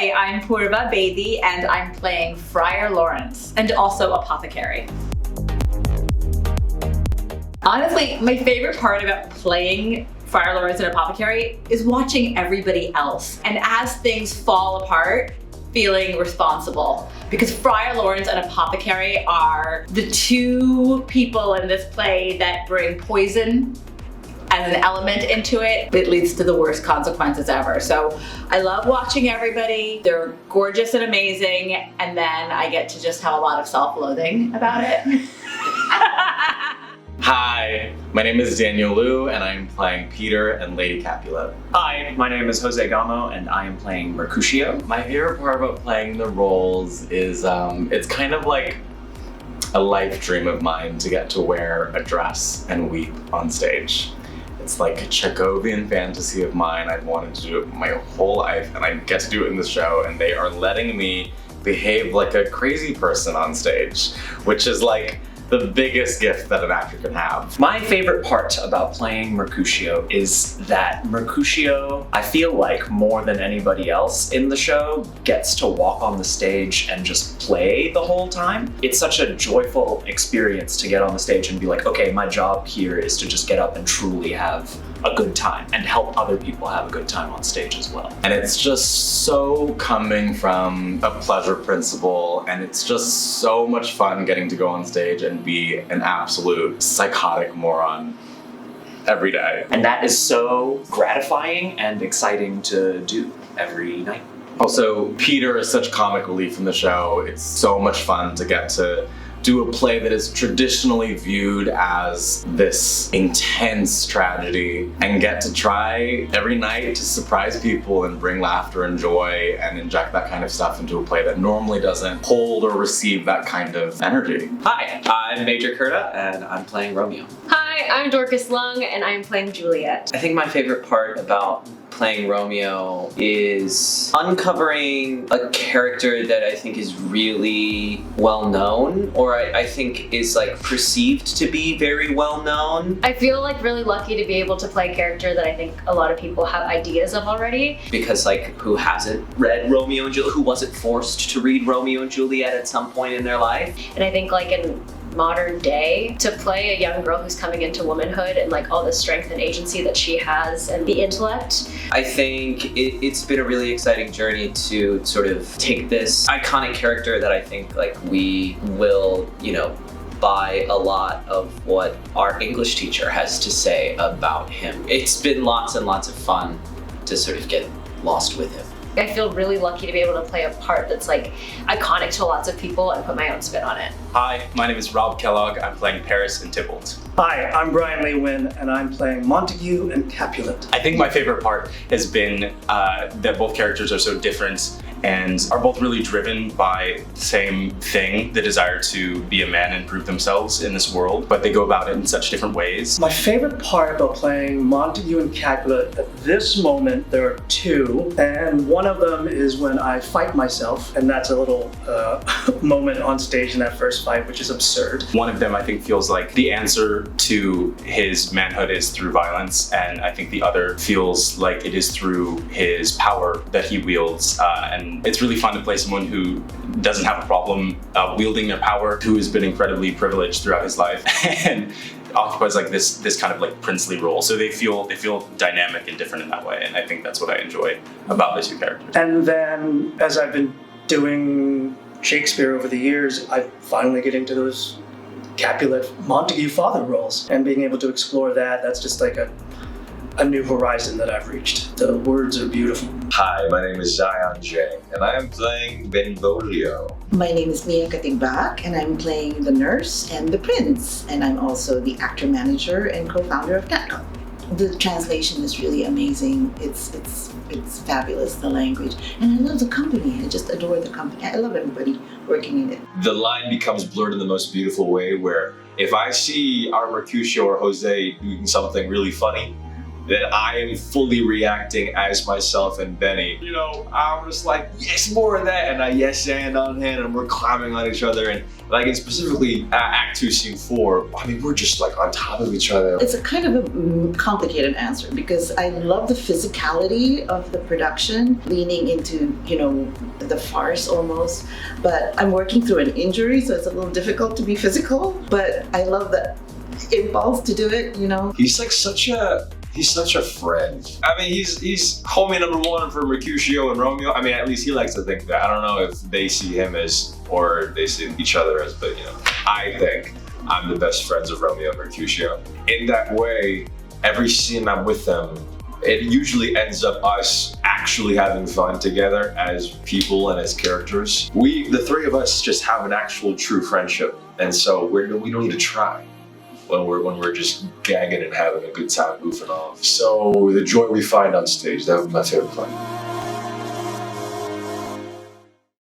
Hi, I'm Purva, Bedi, and I'm playing Friar Lawrence, and also Apothecary. Honestly, my favorite part about playing Friar Lawrence and Apothecary is watching everybody else, and as things fall apart, feeling responsible. Because Friar Lawrence and Apothecary are the two people in this play that bring poison as an element into it. It leads to the worst consequences ever. So I love watching everybody. They're gorgeous and amazing, and then I get to just have a lot of self-loathing about it. Hi, my name is Daniel Liu, and I'm playing Peter and Lady Capulet. Hi, my name is Jose Gamo, and I am playing Mercutio. My favorite part about playing the roles is it's kind of like a life dream of mine to get to wear a dress and weep on stage. It's like a Chekhovian fantasy of mine. I've wanted to do it my whole life, and I get to do it in the show, and they are letting me behave like a crazy person on stage, which is like the biggest gift that an actor can have. My favorite part about playing Mercutio is that Mercutio, I feel like more than anybody else in the show, gets to walk on the stage and just play the whole time. It's such a joyful experience to get on the stage and be like, okay, my job here is to just get up and truly have a good time and help other people have a good time on stage as well. And it's just so coming from a pleasure principle, and it's just so much fun getting to go on stage and be an absolute psychotic moron every day. And that is so gratifying and exciting to do every night. Also, Peter is such comic relief in the show. It's so much fun to get to do a play that is traditionally viewed as this intense tragedy and get to try every night to surprise people and bring laughter and joy and inject that kind of stuff into a play that normally doesn't hold or receive that kind of energy. Hi, I'm Major Curda, and I'm playing Romeo. Hi, I'm Dorcas Leung, and I'm playing Juliet. I think my favorite part about playing Romeo is uncovering a character that I think is really well known, or I think is like perceived to be very well known. I feel like really lucky to be able to play a character that I think a lot of people have ideas of already. Because like, who hasn't read Romeo and Juliet? Who wasn't forced to read Romeo and Juliet at some point in their life? And I think like in modern day, to play a young girl who's coming into womanhood and like all the strength and agency that she has and the intellect. I think it's been a really exciting journey to sort of take this iconic character that I think like we will, buy a lot of what our English teacher has to say about him. It's been lots and lots of fun to sort of get lost with him. I feel really lucky to be able to play a part that's like iconic to lots of people and put my own spin on it. Hi, my name is Rob Kellogg. I'm playing Paris and Tybalt. Hi, I'm Brian Leung, and I'm playing Montague and Capulet. I think my favorite part has been that both characters are so different and are both really driven by the same thing, the desire to be a man and prove themselves in this world, but they go about it in such different ways. My favorite part about playing Montague and Capulet at this moment, there are two, and one of them is when I fight myself, and that's a little moment on stage in that first fight, which is absurd. One of them I think feels like the answer to his manhood is through violence, and I think the other feels like it is through his power that he wields, and it's really fun to play someone who doesn't have a problem wielding their power, who has been incredibly privileged throughout his life and occupies like this kind of like princely role. So they feel dynamic and different in that way, and I think that's what I enjoy about the two characters. And then as I've been doing Shakespeare over the years, I finally get into those Capulet Montague father roles, and being able to explore that's just like a new horizon that I've reached. The words are beautiful. Hi, my name is Jang, and I am playing Benvolio. My name is Katigbak, and I'm playing the nurse and the prince, and I'm also the actor manager and co-founder of Kellogg. The translation is really amazing. It's fabulous, the language, and I love the company. I just adore the company. I love everybody working in it. The line becomes blurred in the most beautiful way, where if I see our Mercutio or Jose doing something really funny, that I am fully reacting as myself and Benny. You know, I'm just like, yes, more of that, and I yes and on hand, and we're climbing on each other, and like, and specifically Act 2, Scene 4, I mean, we're just like on top of each other. It's a kind of a complicated answer because I love the physicality of the production, leaning into, you know, the farce almost, but I'm working through an injury, so it's a little difficult to be physical, but I love the impulse to do it, you know. He's like such a friend. I mean, he's homie number one for Mercutio and Romeo. I mean, at least he likes to think that. I don't know if they see him as, or they see each other as, but you know, I think I'm the best friends of Romeo and Mercutio. In that way, every scene I'm with them, it usually ends up us actually having fun together as people and as characters. The three of us just have an actual true friendship, and so we don't need to try when we're just gagging and having a good time goofing off. So the joy we find on stage, that was my favorite part.